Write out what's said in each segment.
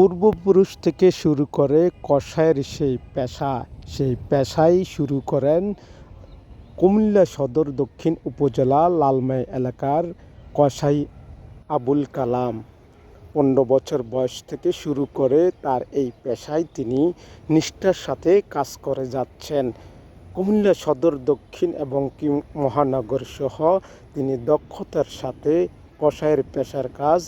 পূর্বপুরুষ থেকে শুরু করে কসাইয়ের সেই পেশাই শুরু করেন কুমিল্লা সদর দক্ষিণ উপজেলা লালমাই এলাকার কসাই আবুল কালাম। 15 বছর বয়স থেকে শুরু করে তার এই পেশায় তিনি নিষ্ঠার সাথে কাজ করে যাচ্ছেন। কুমিল্লা সদর দক্ষিণ এবং মহানগর সহ তিনি দক্ষতার সাথে কসাইয়ের পেশার কাজ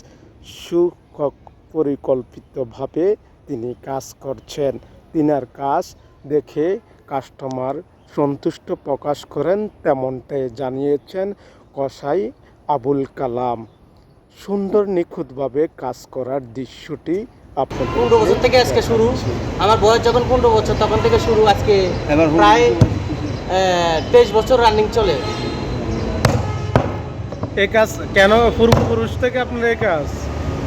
পরিকল্পিতভাবে তিনি কাজ করছেন। তিনার কাজ দেখে কাস্টমার সন্তুষ্ট প্রকাশ করেন, তেমনটাই জানিয়েছেন কসাই আবুল কালাম। সুন্দর নিখুঁতভাবে কাজ করার দৃশ্যটি আপনাদের 15 বছর থেকে আজকে শুরু। আমার বয়স যখন 15 বছর তখন থেকে শুরু, আজকে প্রায় 23 বছর রানিং চলে। এই কাজ কেন পূর্বপুরুষ থেকে আপনার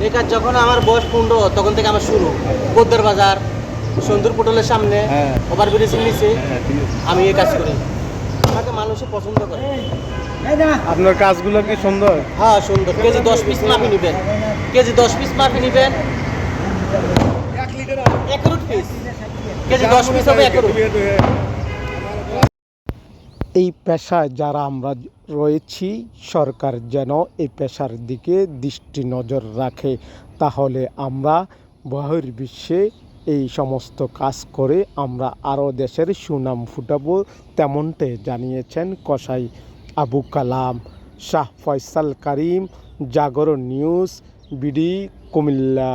এই কাজ যখন আমার বয়স 15 তখন থেকে আমার শুরু। গোদ্দার বাজার, সুন্দর পটলের সামনে, ওভারব্রিজের নিচে আমি এই কাজ করি। আমাকে মানুষে পছন্দ করে। আপনার কাজগুলো কি সুন্দর? হ্যাঁ, সুন্দর। কেজি 10 পিস মাপি নেবেন, কেজি 10 পিস মাপি নেবেন, 1 রুট পিস, কেজি 10 পিস হবে 1 রুট। এই পেশায় যারা আমরা রয়েছি, সরকার যেন এই পেশার দিকে দৃষ্টি নজর রাখে, তাহলে আমরা বহির্বিশ্বে এই সমস্ত কাজ করে আমরা আরও দেশের সুনাম ফুটাবো, তেমনটাই জানিয়েছেন কসাই আবু কালাম। শাহ ফয়সাল কারিম, জাগরণ নিউজ, বিডি, কুমিল্লা।